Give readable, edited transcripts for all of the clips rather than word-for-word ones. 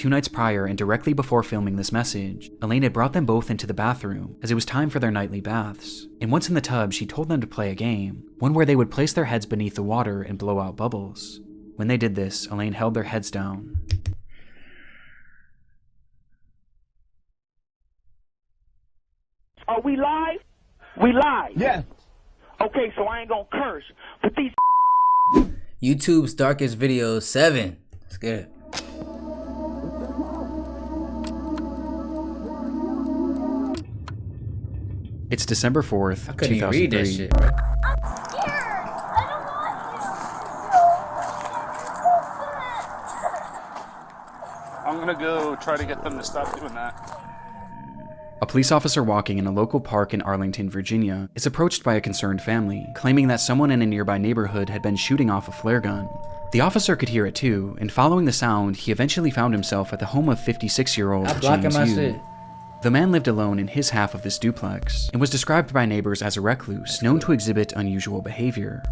2 nights prior and directly before filming this message, Elaine had brought them both into the bathroom as it was time for their nightly baths. And once in the tub, she told them to play a game, one where they would place their heads beneath the water and blow out bubbles. When they did this, Elaine held their heads down. Are we live? We live. Yeah. Okay, so I ain't gonna curse, but these YouTube's darkest videos 7. That's good. It's December 4th, I couldn't even 2003. read that shit, bro. I'm scared. I don't want you. I'm gonna go try to get them to stop doing that. A police officer walking in a local park in Arlington, Virginia, is approached by a concerned family, claiming that someone in a nearby neighborhood had been shooting off a flare gun. The officer could hear it too, and following the sound, he eventually found himself at the home of 56-year-old James Yu. The man lived alone in his half of this duplex, and was described by neighbors as a recluse, known to exhibit unusual behavior.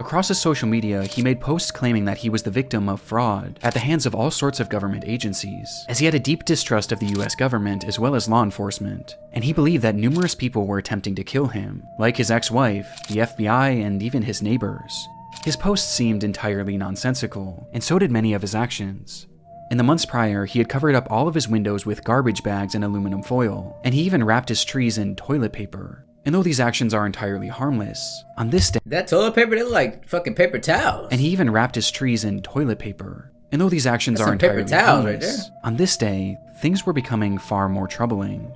Across his social media, he made posts claiming that he was the victim of fraud at the hands of all sorts of government agencies, as he had a deep distrust of the US government as well as law enforcement, and he believed that numerous people were attempting to kill him, like his ex-wife, the FBI, and even his neighbors. His posts seemed entirely nonsensical, and so did many of his actions. In the months prior, he had covered up all of his windows with garbage bags and aluminum foil, and he even wrapped his trees in toilet paper. And though these actions are entirely harmless, on this day— That toilet paper, they look like fucking paper towels. And he even wrapped his trees in toilet paper. And though these actions are entirely paper towels right harmless, there. on this day, things were becoming far more troubling.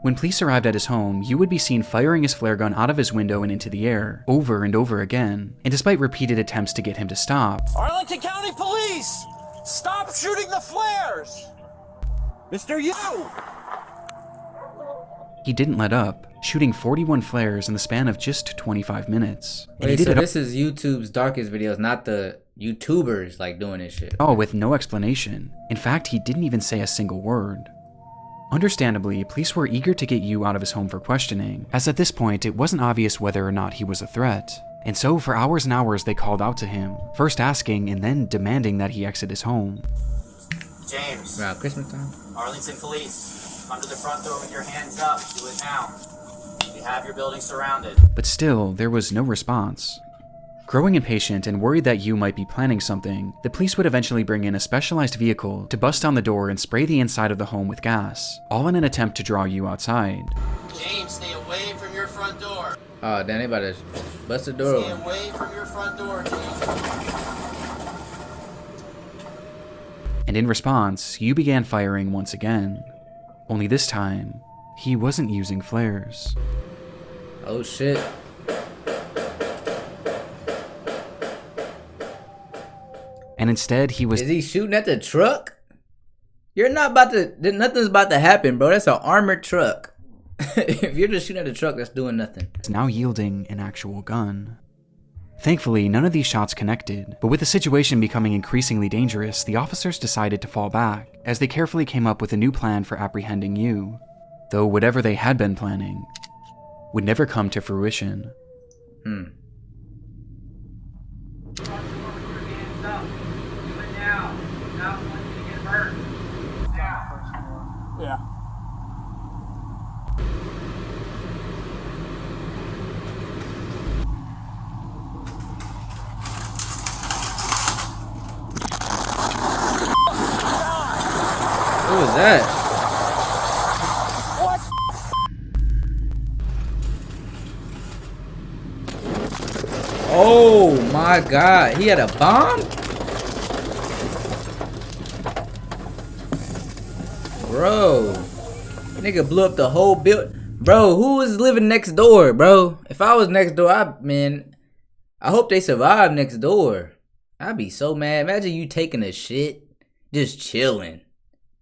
When police arrived at his home, Yu would be seen firing his flare gun out of his window and into the air, over and over again, and despite repeated attempts to get him to stop, Arlington County Police! Stop shooting the flares! Mr. Yu! he didn't let up, shooting 41 flares in the span of just 25 minutes. And he Wait, did so it this is YouTube's darkest videos, not the YouTubers like doing this shit. all with no explanation. In fact, he didn't even say a single word. Understandably, police were eager to get Yu out of his home for questioning, as at this point it wasn't obvious whether or not he was a threat. And so for hours and hours they called out to him, first asking and then demanding that he exit his home. James, Around Christmas time? Arlington Police, come to the front door with your hands up. Do it now. We have your building surrounded. But still, there was no response. Growing impatient and worried that Yu might be planning something, the police would eventually bring in a specialized vehicle to bust down the door and spray the inside of the home with gas, all in an attempt to draw Yu outside. James, stay away from your front door. Oh, damn, they about to bust the door Stay open. away from your front door, James. And in response, Yu began firing once again. Only this time, he wasn't using flares. Oh, shit. And instead, he was— Is he shooting at the truck? You're not about to, nothing's about to happen, bro. That's an armored truck. If you're just shooting at the truck, that's doing nothing. now yielding an actual gun. Thankfully, none of these shots connected, but with the situation becoming increasingly dangerous, the officers decided to fall back, as they carefully came up with a new plan for apprehending Yu. Though whatever they had been planning would never come to fruition. Yeah. What was that? Oh my god, he had a bomb? Bro, nigga blew up the whole building. Bro, who was living next door, bro? If I was next door, I hope they survive next door. I'd be so mad. Imagine you taking a shit, just chilling,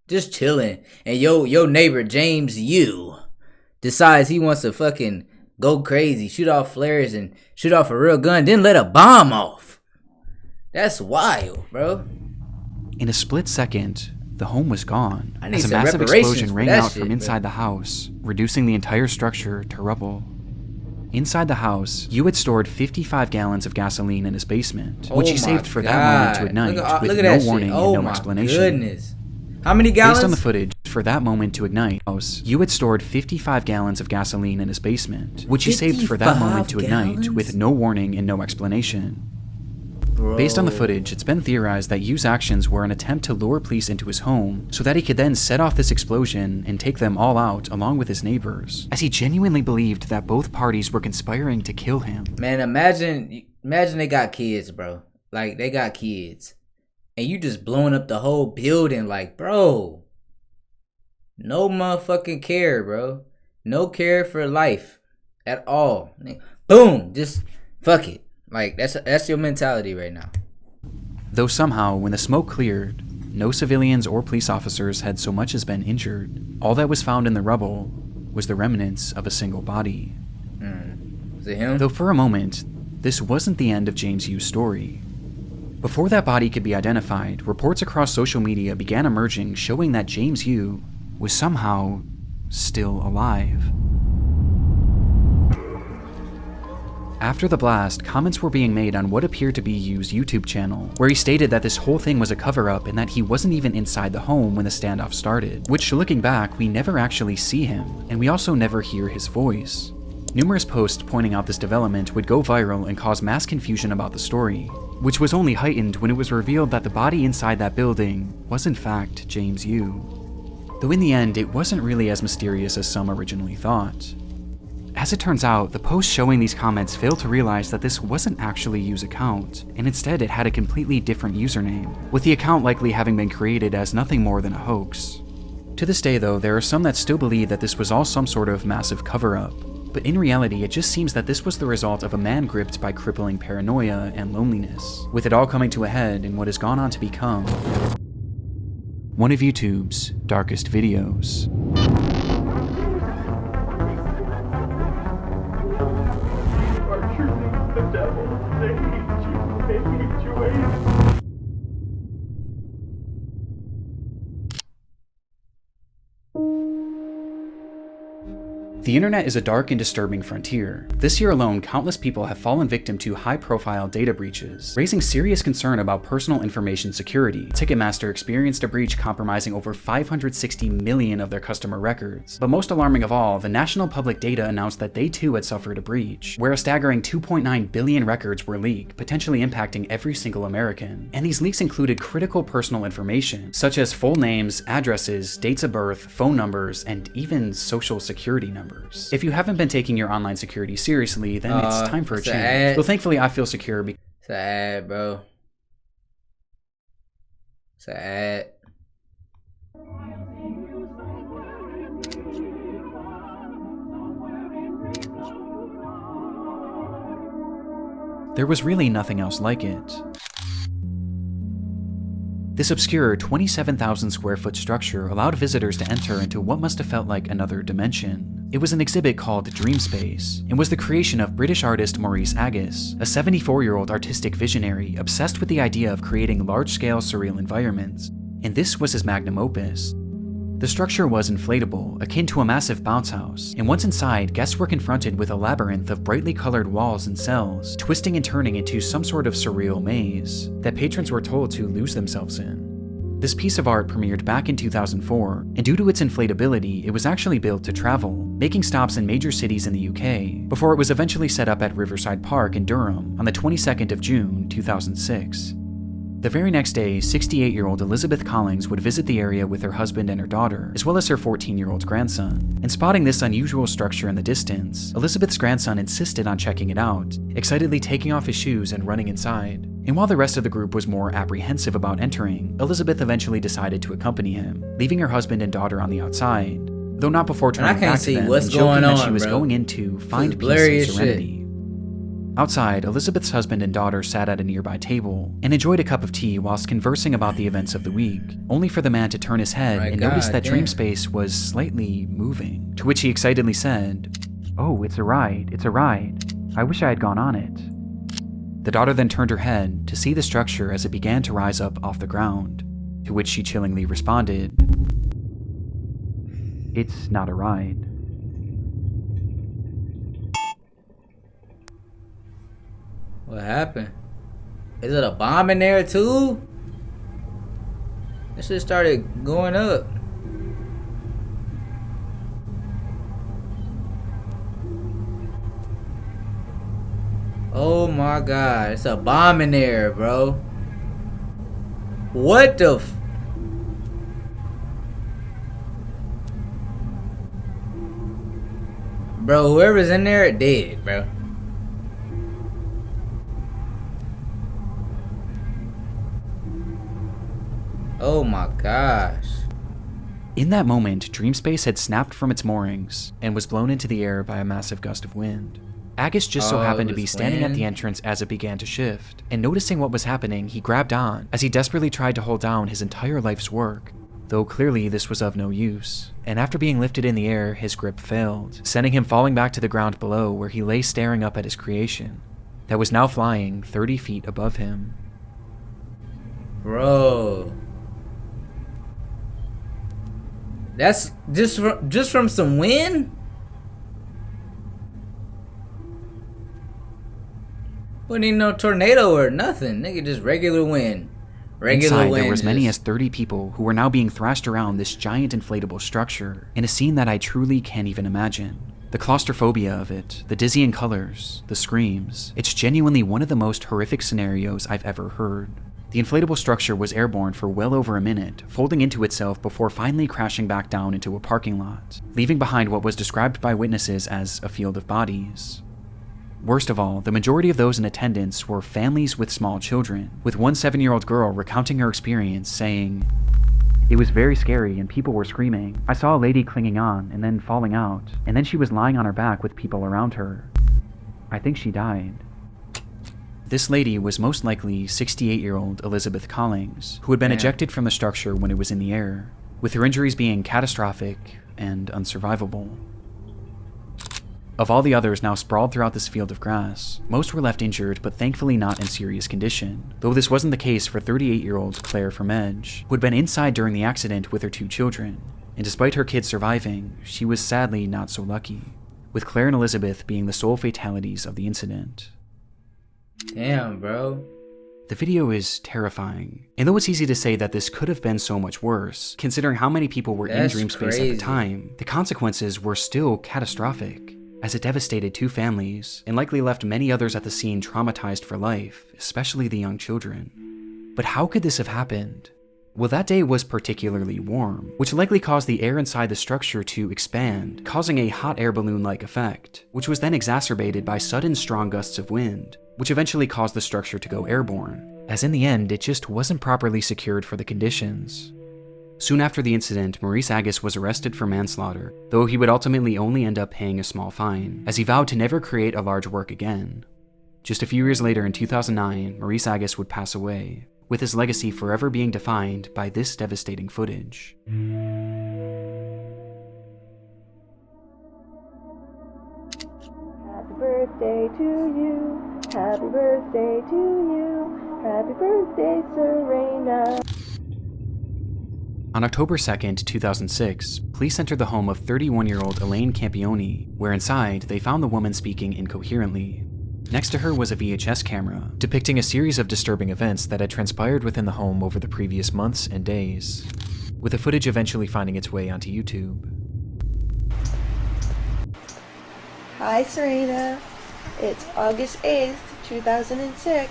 and your neighbor James Yu decides he wants to fucking go crazy, shoot off flares and shoot off a real gun, then let a bomb off. That's wild, bro. In a split second, the home was gone, I need as a some massive reparations explosion for rang that out shit, from inside the house, reducing the entire structure to rubble. Inside the house, Yu had stored 55 gallons of gasoline in his basement, which he Oh saved my for that moment to God. ignite Look with at no that shit. warning Oh and no my explanation. Goodness. How many gallons? Based on the footage, for that moment to ignite, Yu had stored 55 gallons of gasoline in his basement, which he saved for that moment to 55 ignite gallons? with no warning and no explanation. Bro. Based on the footage, it's been theorized that Yu's actions were an attempt to lure police into his home so that he could then set off this explosion and take them all out along with his neighbors, as he genuinely believed that both parties were conspiring to kill him. Man, imagine they got kids, bro. Like, they got kids. And you just blowing up the whole building, like, bro. No motherfucking care, bro. No care for life at all. Boom, just fuck it. Like, that's your mentality right now. Though somehow, when the smoke cleared, no civilians or police officers had so much as been injured. All that was found in the rubble was the remnants of a single body. Is it him? Though for a moment, this wasn't the end of James Yu's story. Before that body could be identified, reports across social media began emerging showing that James Yu was somehow still alive. After the blast, comments were being made on what appeared to be Yu's YouTube channel, where he stated that this whole thing was a cover-up and that he wasn't even inside the home when the standoff started, which, looking back, we never actually see him, and we also never hear his voice. Numerous posts pointing out this development would go viral and cause mass confusion about the story, which was only heightened when it was revealed that the body inside that building was in fact James Yu. Though in the end, it wasn't really as mysterious as some originally thought. As it turns out, the posts showing these comments failed to realize that this wasn't actually Yu's account, and instead it had a completely different username, with the account likely having been created as nothing more than a hoax. To this day though, there are some that still believe that this was all some sort of massive cover-up, but in reality it just seems that this was the result of a man gripped by crippling paranoia and loneliness, with it all coming to a head in what has gone on to become one of YouTube's darkest videos. The internet is a dark and disturbing frontier. This year alone, countless people have fallen victim to high-profile data breaches, raising serious concern about personal information security. Ticketmaster experienced a breach compromising over 560 million of their customer records. But most alarming of all, the National Public Data announced that they too had suffered a breach, where a staggering 2.9 billion records were leaked, potentially impacting every single American. And these leaks included critical personal information, such as full names, addresses, dates of birth, phone numbers, and even social security numbers. If you haven't been taking your online security seriously, then it's time for a change. Well, thankfully I feel secure because It's an ad, bro. It's an ad. there was really nothing else like it. This obscure 27,000 square foot structure allowed visitors to enter into what must have felt like another dimension. It was an exhibit called Dreamspace, and was the creation of British artist Maurice, a 74-year-old artistic visionary obsessed with the idea of creating large-scale surreal environments, and this was his magnum opus. The structure was inflatable, akin to a massive bounce house, and once inside, guests were confronted with a labyrinth of brightly colored walls and cells, twisting and turning into some sort of surreal maze that patrons were told to lose themselves in. This piece of art premiered back in 2004, and due to its inflatability, it was actually built to travel, making stops in major cities in the UK, before it was eventually set up at Riverside Park in Durham on the 22nd of June, 2006. The very next day, 68-year-old Elizabeth Collins would visit the area with her husband and her daughter, as well as her 14-year-old grandson. And spotting this unusual structure in the distance, Elizabeth's grandson insisted on checking it out, excitedly taking off his shoes and running inside. And while the rest of the group was more apprehensive about entering, Elizabeth eventually decided to accompany him, leaving her husband and daughter on the outside, though not before turning back to them and joking that she was going in to find peace and serenity. Outside, Elizabeth's husband and daughter sat at a nearby table and enjoyed a cup of tea whilst conversing about the events of the week, only for the man to turn his head and notice that Dreamspace was slightly moving, to which he excitedly said, "Oh, it's a ride, I wish I had gone on it." The daughter then turned her head to see the structure as it began to rise up off the ground, to which she chillingly responded, "It's not a ride." What happened? Is it a bomb in there too? This shit started going up. Oh my god, it's a bomb in there, bro. What the f... Bro, whoever's in there, dead, bro. Oh my gosh. In that moment, Dreamspace had snapped from its moorings and was blown into the air by a massive gust of wind. Agus just so happened to be standing at the entrance as it began to shift, and noticing what was happening, he grabbed on as he desperately tried to hold down his entire life's work, though clearly this was of no use. And after being lifted in the air, his grip failed, sending him falling back to the ground below where he lay staring up at his creation that was now flying 30 feet above him. Bro. That's just from some wind? Wasn't even no tornado or nothing. Nigga, just regular wind. Inside, there were as many as 30 people who were now being thrashed around this giant inflatable structure in a scene that I truly can't even imagine. The claustrophobia of it, the dizzying colors, the screams. It's genuinely one of the most horrific scenarios I've ever heard. The inflatable structure was airborne for well over a minute, folding into itself before finally crashing back down into a parking lot, leaving behind what was described by witnesses as a field of bodies. Worst of all, the majority of those in attendance were families with small children, with one 7-year-old girl recounting her experience, saying, "It was very scary and people were screaming. I saw a lady clinging on and then falling out, and then she was lying on her back with people around her. I think she died." This lady was most likely 68-year-old Elizabeth Collings, who had been ejected from the structure when it was in the air, with her injuries being catastrophic and unsurvivable. Of all the others now sprawled throughout this field of grass, most were left injured but thankfully not in serious condition, though this wasn't the case for 38-year-old Claire Vermege, who had been inside during the accident with her 2 children, and despite her kids surviving, she was sadly not so lucky, with Claire and Elizabeth being the sole fatalities of the incident. Damn, bro. The video is terrifying, and though it's easy to say that this could have been so much worse, considering how many people were in Dreamspace at the time, the consequences were still catastrophic, as it devastated 2 families, and likely left many others at the scene traumatized for life, especially the young children. But how could this have happened? Well, that day was particularly warm, which likely caused the air inside the structure to expand, causing a hot air balloon-like effect, which was then exacerbated by sudden strong gusts of wind, which eventually caused the structure to go airborne, as in the end, it just wasn't properly secured for the conditions. Soon after the incident, Maurice Agus was arrested for manslaughter, though he would ultimately only end up paying a small fine, as he vowed to never create a large work again. Just a few years later, in 2009, Maurice Agus would pass away, with his legacy forever being defined by this devastating footage. Happy birthday to you, happy birthday to you, happy birthday, Serena. On October 2nd, 2006, police entered the home of 31-year-old Elaine Campion, where inside they found the woman speaking incoherently. Next to her was a VHS camera, depicting a series of disturbing events that had transpired within the home over the previous months and days, with the footage eventually finding its way onto YouTube. Hi, Serena. It's August 8th, 2006.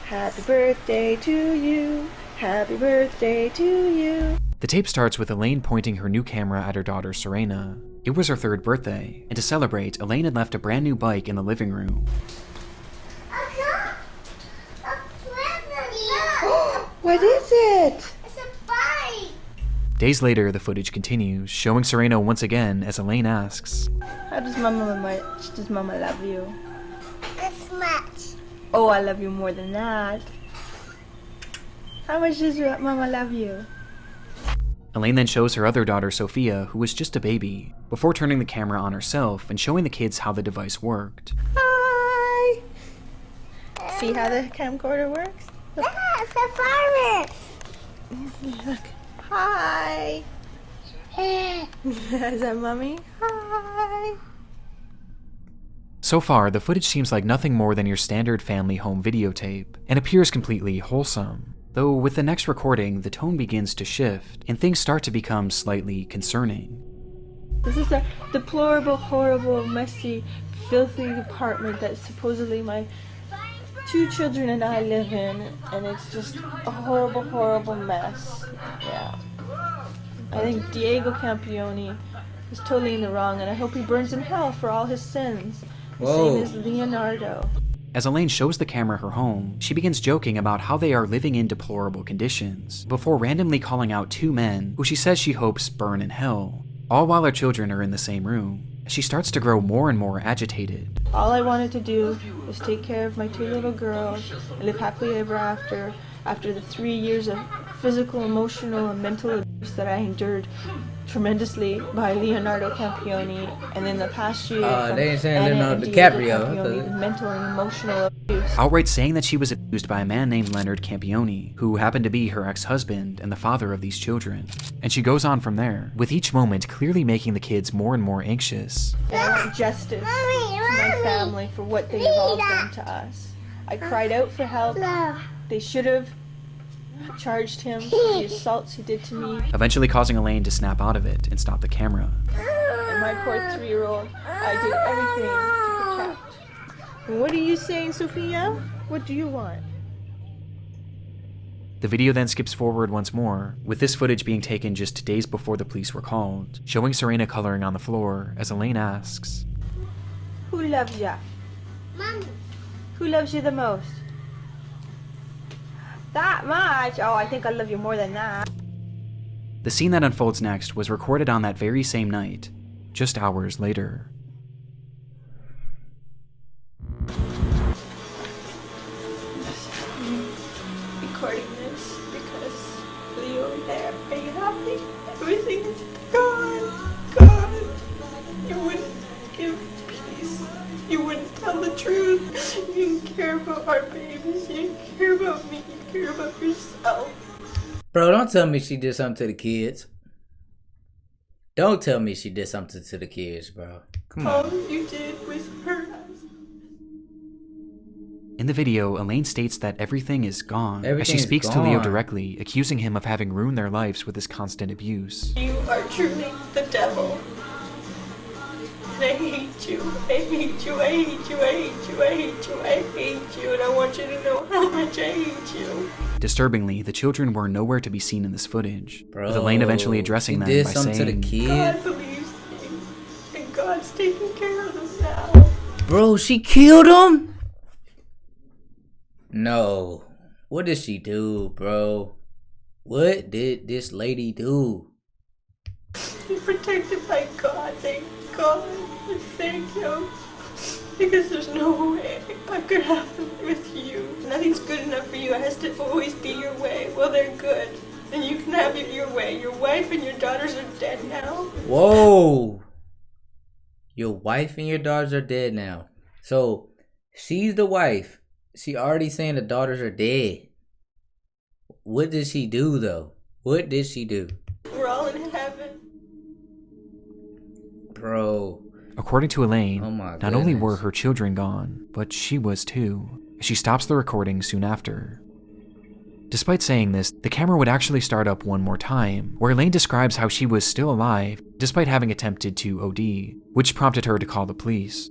Happy birthday to you, happy birthday to you. The tape starts with Elaine pointing her new camera at her daughter Serena. It was her 3rd birthday, and to celebrate, Elaine had left a brand new bike in the living room. What is it? It's a bike. Days later, the footage continues, showing Serena once again as Elaine asks, How does Mama love you? This much. Oh, I love you more than that. How much does Mama love you? Elaine then shows her other daughter Sophia, who was just a baby, before turning the camera on herself and showing the kids how the device worked. Hi! See how the camcorder works? Look. Yeah, it's a virus. Look. Hi! Is that Mommy? Hi! So far, the footage seems like nothing more than your standard family home videotape, and appears completely wholesome. Though with the next recording, the tone begins to shift, and things start to become slightly concerning. This is a deplorable, horrible, messy, filthy apartment that supposedly my 2 children and I live in, and it's just a horrible, horrible mess. Yeah. I think Diego Campion is totally in the wrong, and I hope he burns in hell for all his sins. The Whoa. same as Leonardo. As Elaine shows the camera her home, she begins joking about how they are living in deplorable conditions, before randomly calling out 2 men who she says she hopes burn in hell, all while her children are in the same room. She starts to grow more and more agitated. All I wanted to do was take care of my 2 little girls and live happily ever after the 3 years of physical, emotional, and mental abuse that I endured tremendously by Leonardo Campioni, and in the past year from they ain't saying Anna Leonardo and Diego DiCaprio. Campioni, the mental and emotional abuse. Outright saying that she was abused by a man named Leonard Campioni, who happened to be her ex-husband and the father of these children. And she goes on from there, with each moment clearly making the kids more and more anxious. And I want justice to my family for what they have all done to us. I cried out for help. They should have charged him for the assaults he did to me. Eventually causing Elaine to snap out of it and stop the camera. And my poor 3-year-old, I did everything to protect. And what are you saying, Sophia? What do you want? The video then skips forward once more, with this footage being taken just days before the police were called, showing Serena coloring on the floor as Elaine asks, Who loves ya? Mom. Who loves you the most? That much? Oh, I think I love you more than that. The scene that unfolds next was recorded on that very same night, just hours later. Recording this because Leo and I are very happy. Everything is gone. Gone. You wouldn't give peace. You wouldn't tell the truth. You didn't care about our babies. You didn't care about me. You care about yourself. Bro, don't tell me she did something to the kids. Don't tell me she did something to the kids, bro. Come on. All you did was hurt us. In the video, Elaine states that everything is gone, as Everything she is speaks to Leo gone. directly, accusing him of having ruined their lives with his constant abuse. You are truly the devil. And I hate you. I hate you. I hate you. I hate you. I hate you. I hate you. And I want you to know how much I hate you. Disturbingly, the children were nowhere to be seen in this footage, Bro, with Elaine eventually addressing she them did by something saying, to the God kids. believes me. And God's taking care of them now. Bro, she killed him? No. What did she do, bro? What did this lady do? You're protected by God. Thank God. And thank Him. Because there's no way I could have them with you. Nothing's good enough for you. It has to always be your way. Well, they're good. And you can have it your way. Your wife and your daughters are dead now. Whoa. Your wife and your daughters are dead now. So, she's the wife. She already saying the daughters are dead. What did she do, though? What did she do? We're all in heaven. Bro. According to Elaine, Oh my not only goodness. were her children gone, but she was too. She stops the recording soon after. Despite saying this, the camera would actually start up one more time, where Elaine describes how she was still alive, despite having attempted to OD, which prompted her to call the police.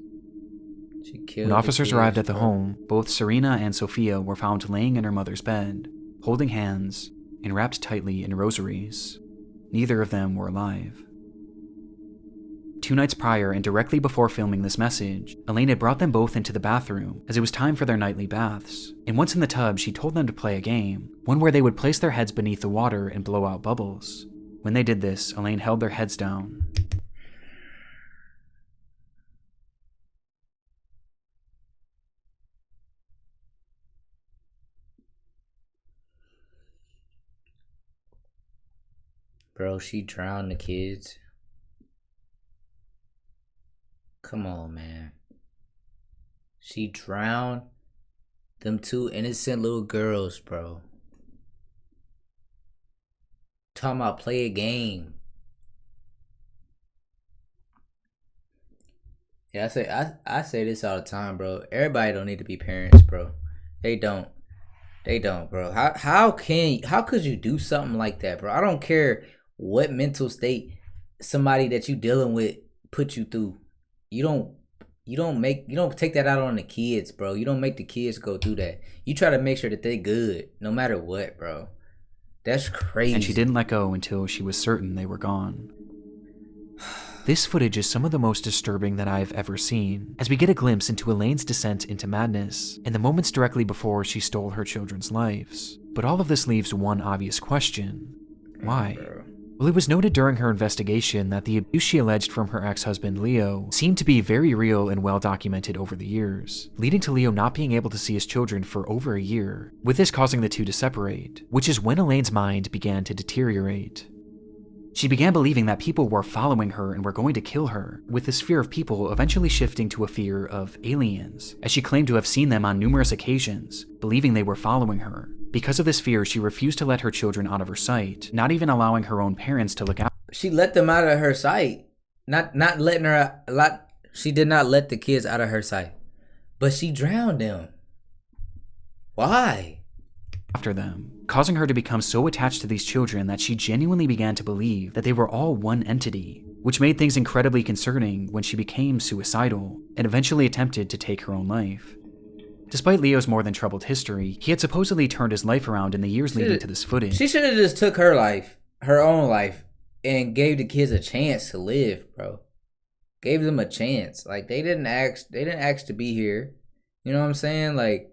She killed When officers the kids, arrived at the bro. home, both Serena and Sophia were found laying in her mother's bed, holding hands and wrapped tightly in rosaries. Neither of them were alive. 2 nights prior and directly before filming this message, Elaine had brought them both into the bathroom as it was time for their nightly baths. And once in the tub, she told them to play a game, one where they would place their heads beneath the water and blow out bubbles. When they did this, Elaine held their heads down. Bro, she drowned the kids. Come on, man. She drowned them 2 innocent little girls, bro. Talking about play a game. Yeah, I say this all the time, bro. Everybody don't need to be parents, bro. They don't. They don't, bro. How could you do something like that, bro? I don't care what mental state somebody that you dealing with put you through. You don't take that out on the kids, bro. You don't make the kids go through that. You try to make sure that they good no matter what, bro. That's crazy. And she didn't let go until she was certain they were gone. This footage is some of the most disturbing that I've ever seen, as we get a glimpse into Elaine's descent into madness in the moments directly before she stole her children's lives. But all of this leaves one obvious question. Why? Well, it was noted during her investigation that the abuse she alleged from her ex-husband Leo seemed to be very real and well documented over the years, leading to Leo not being able to see his children for over a year, with this causing the two to separate, which is when Elaine's mind began to deteriorate. She began believing that people were following her and were going to kill her, with this fear of people eventually shifting to a fear of aliens, as she claimed to have seen them on numerous occasions, believing they were following her. Because of this fear, she refused to let her children out of her sight, not even allowing her own parents to look out. She let them out of her sight. Not letting her she did not let the kids out of her sight. But she drowned them. Why? After them, causing her to become so attached to these children that she genuinely began to believe that they were all one entity, which made things incredibly concerning when she became suicidal and eventually attempted to take her own life. Despite Leo's more than troubled history, he had supposedly turned his life around in the years leading to this footage. She should have just took her life, her own life, and gave the kids a chance to live, bro. Gave them a chance. Like, they didn't ask to be here. You know what I'm saying? Like,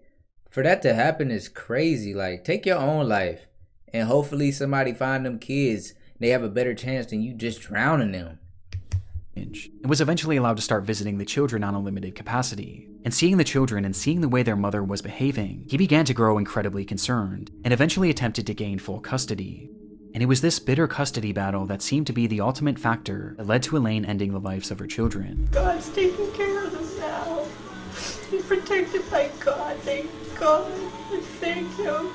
for that to happen is crazy. Like, take your own life, and hopefully somebody find them kids. They have a better chance than you just drowning them. And was eventually allowed to start visiting the children on a limited capacity. And seeing the children and seeing the way their mother was behaving, he began to grow incredibly concerned, and eventually attempted to gain full custody. And it was this bitter custody battle that seemed to be the ultimate factor that led to Elaine ending the lives of her children. God's taking care of them now. He's protected by God. Thank God. And thank Him.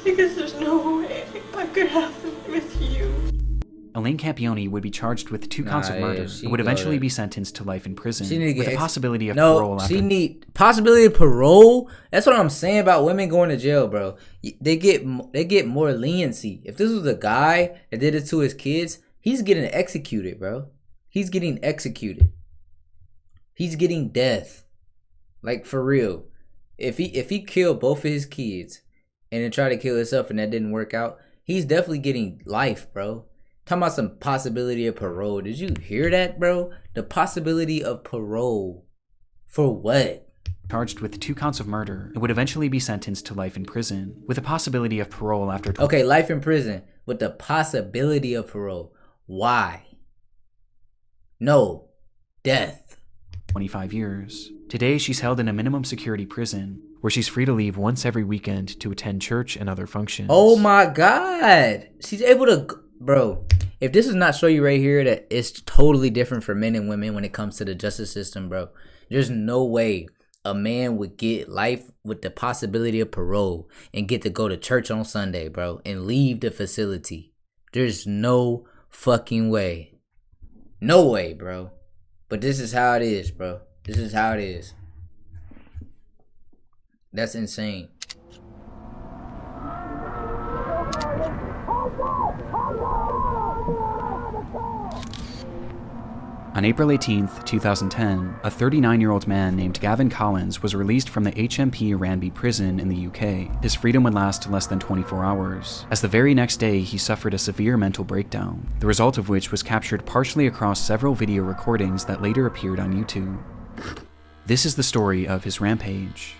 Because there's no way I could have them with you. Elaine Campion would be charged with 2 counts of murder and would eventually be sentenced to life in prison with the possibility of parole after. Possibility of parole? That's what I'm saying about women going to jail, bro. They get more leniency. If this was a guy that did it to his kids, he's getting executed, bro. He's getting executed. He's getting death. Like, for real. If he killed both of his kids and then tried to kill himself and that didn't work out, he's definitely getting life, bro. Talking about some possibility of parole. Did you hear that, bro? The possibility of parole. For what? Charged with 2 counts of murder and would eventually be sentenced to life in prison with the possibility of parole after. Okay, life in prison with the possibility of parole. Why? No. Death. 25 years. Today, she's held in a minimum security prison where she's free to leave once every weekend to attend church and other functions. Oh my God. She's able to... Bro, if this does not show you right here that it's totally different for men and women when it comes to the justice system, bro, there's no way a man would get life with the possibility of parole and get to go to church on Sunday, bro, and leave the facility. There's no fucking way. No way, bro. But this is how it is, bro. This is how it is. That's insane. On April 18th, 2010, a 39-year-old man named Gavin Collins was released from the HMP Ranby prison in the UK. His freedom would last less than 24 hours, as the very next day he suffered a severe mental breakdown, the result of which was captured partially across several video recordings that later appeared on YouTube. This is the story of his rampage.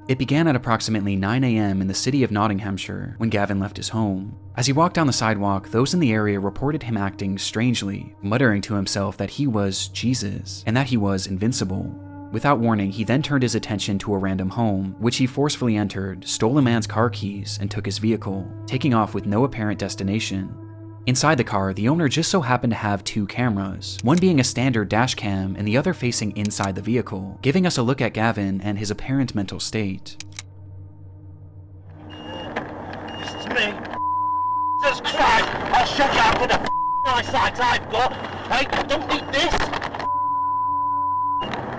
It began at approximately 9 a.m. in the city of Nottinghamshire when Gavin left his home. As he walked down the sidewalk, those in the area reported him acting strangely, muttering to himself that he was Jesus and that he was invincible. Without warning, he then turned his attention to a random home, which he forcefully entered, stole a man's car keys, and took his vehicle, taking off with no apparent destination. Inside the car, the owner just so happened to have 2 cameras, one being a standard dash cam and the other facing inside the vehicle, giving us a look at Gavin and his apparent mental state. It's me. Jesus Christ! I'll show you how good a eyesight I've got. Hey, don't eat this.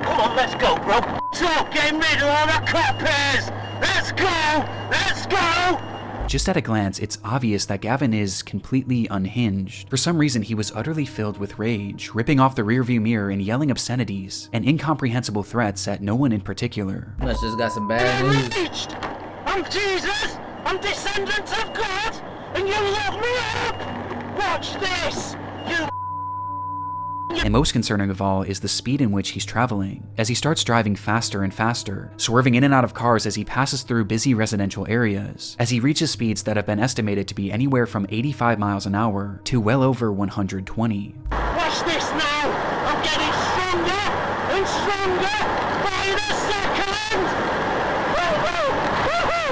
Come on, let's go, bro. So, get rid of all the crap hairs. Let's go. Let's go. Just at a glance, it's obvious that Gavin is completely unhinged. For some reason, he was utterly filled with rage, ripping off the rearview mirror and yelling obscenities and incomprehensible threats at no one in particular. Must just got some bad news. Reached. I'm Jesus. I'm descendant of God. And you lock me up. Watch this. You. And most concerning of all is the speed in which he's traveling, as he starts driving faster and faster, swerving in and out of cars as he passes through busy residential areas, as he reaches speeds that have been estimated to be anywhere from 85 miles an hour to well over 120. Watch this now. I'm getting stronger and stronger by the second.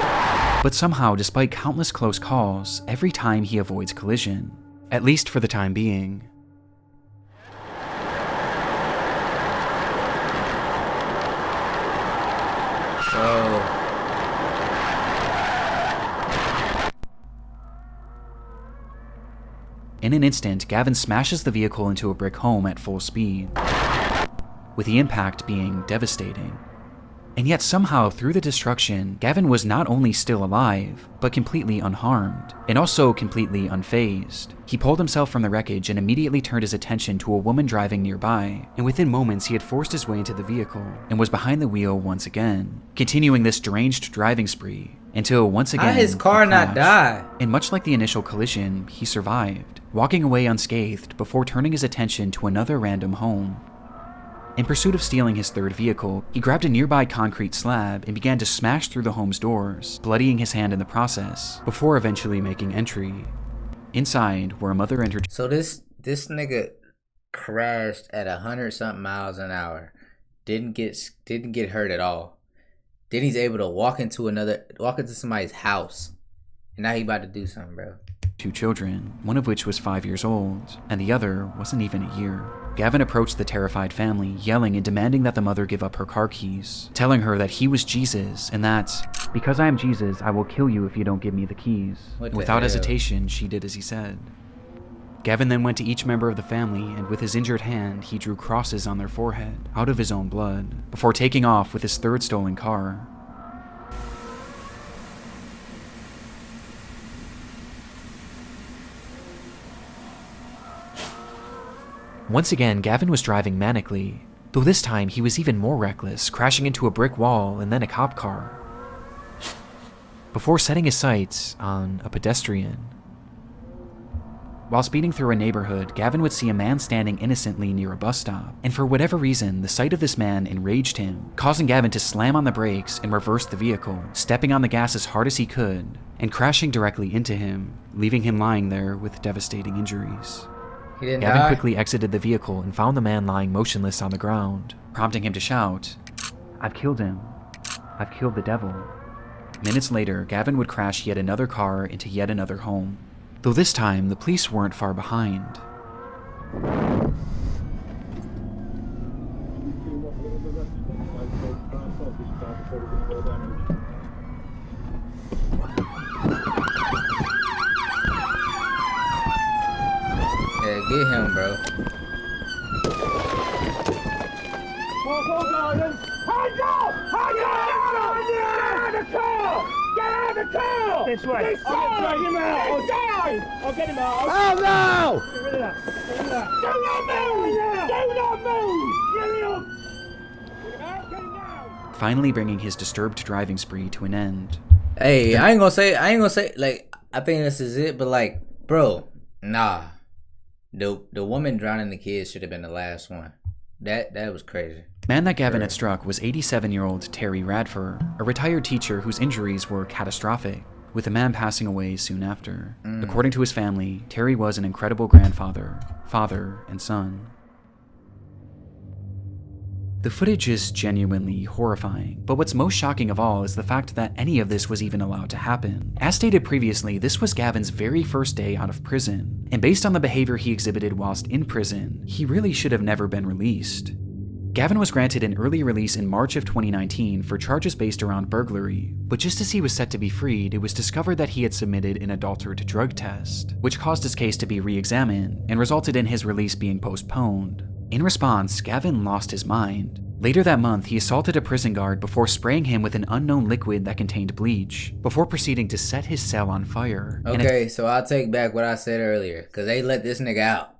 Woo-hoo! But somehow, despite countless close calls, every time he avoids collision. At least for the time being. In an instant, Gavin smashes the vehicle into a brick home at full speed, with the impact being devastating. And yet somehow, through the destruction, Gavin was not only still alive, but completely unharmed, and also completely unfazed. He pulled himself from the wreckage and immediately turned his attention to a woman driving nearby, and within moments he had forced his way into the vehicle, and was behind the wheel once again, continuing this deranged driving spree, until once again, How his car he not crashed. die? And much like the initial collision, he survived, walking away unscathed before turning his attention to another random home. In pursuit of stealing his third vehicle, he grabbed a nearby concrete slab and began to smash through the home's doors, bloodying his hand in the process, before eventually making entry. Inside, where a mother and her So this nigga crashed at 100-something miles an hour. Didn't get hurt at all. Then he's able to walk into somebody's house. And now he about to do something, bro. two children, one of which was 5 years old, and the other wasn't even a year. Gavin approached the terrified family, yelling and demanding that the mother give up her car keys, telling her that he was Jesus and that, because I am Jesus, I will kill you if you don't give me the keys. What the Without hell? hesitation, she did as he said. Gavin then went to each member of the family, and with his injured hand, he drew crosses on their forehead, out of his own blood, before taking off with his third stolen car. Once again, Gavin was driving manically, though this time he was even more reckless, crashing into a brick wall and then a cop car, before setting his sights on a pedestrian. While speeding through a neighborhood, Gavin would see a man standing innocently near a bus stop, and for whatever reason, the sight of this man enraged him, causing Gavin to slam on the brakes and reverse the vehicle, stepping on the gas as hard as he could, and crashing directly into him, leaving him lying there with devastating injuries. He didn't Gavin die? quickly exited the vehicle and found the man lying motionless on the ground, prompting him to shout, "I've killed him. I've killed the devil." Minutes later, Gavin would crash yet another car into yet another home, though this time the police weren't far behind. Yeah, get him, bro. This way. I'll get him out. I'll get him out. Oh no! Do not move! Do not move! Get him out! Finally bringing his disturbed driving spree to an end. Hey, I ain't gonna say, like, I think this is it, but like, bro, nah. The woman drowning the kids should have been the last one. That was crazy. The man that Gavin had struck was 87-year-old Terry Radford, a retired teacher whose injuries were catastrophic, with the man passing away soon after. According to his family, Terry was an incredible grandfather, father, and son. The footage is genuinely horrifying, but what's most shocking of all is the fact that any of this was even allowed to happen. As stated previously, this was Gavin's very first day out of prison, and based on the behavior he exhibited whilst in prison, he really should have never been released. Gavin was granted an early release in March of 2019 for charges based around burglary, but just as he was set to be freed, it was discovered that he had submitted an adulterated drug test, which caused his case to be re-examined and resulted in his release being postponed. In response, Gavin lost his mind. Later that month, he assaulted a prison guard before spraying him with an unknown liquid that contained bleach, before proceeding to set his cell on fire. Okay, so I'll take back what I said earlier, because they let this nigga out.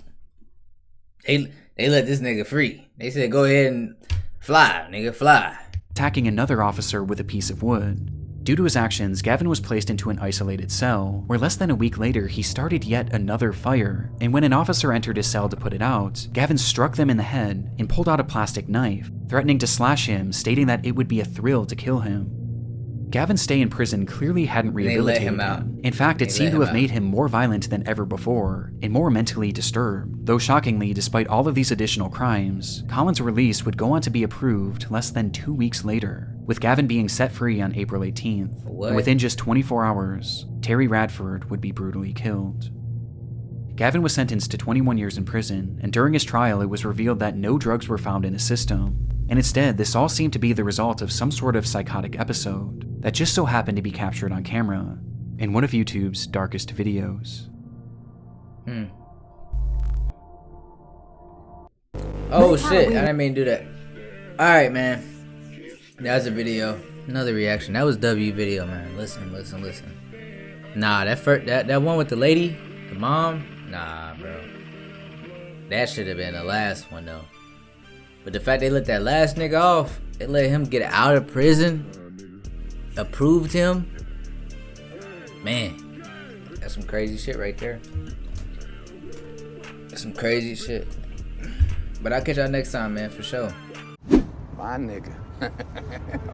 They let this nigga free. They said, go ahead and fly, nigga, fly. Attacking another officer with a piece of wood. Due to his actions, Gavin was placed into an isolated cell, where less than a week later he started yet another fire, and when an officer entered his cell to put it out, Gavin struck them in the head and pulled out a plastic knife, threatening to slash him, stating that it would be a thrill to kill him. Gavin's stay in prison clearly hadn't rehabilitated him. In fact, it seemed to have made him more violent than ever before, and more mentally disturbed. Though shockingly, despite all of these additional crimes, Colin's release would go on to be approved less than 2 weeks later, with Gavin being set free on April 18th. And within just 24 hours, Terry Radford would be brutally killed. Gavin was sentenced to 21 years in prison, and during his trial it was revealed that no drugs were found in his system, and instead this all seemed to be the result of some sort of psychotic episode that just so happened to be captured on camera in one of YouTube's darkest videos. Oh shit, I didn't mean to do that. Alright, man. That's a video. Another reaction. That was W video, man. Listen. Nah, that one with the lady, the mom, nah, bro. That should have been the last one, though. But the fact they let that last nigga off, they let him get out of prison, approved him, man, that's some crazy shit right there. That's some crazy shit. But I'll catch y'all next time, man, for sure. My nigga.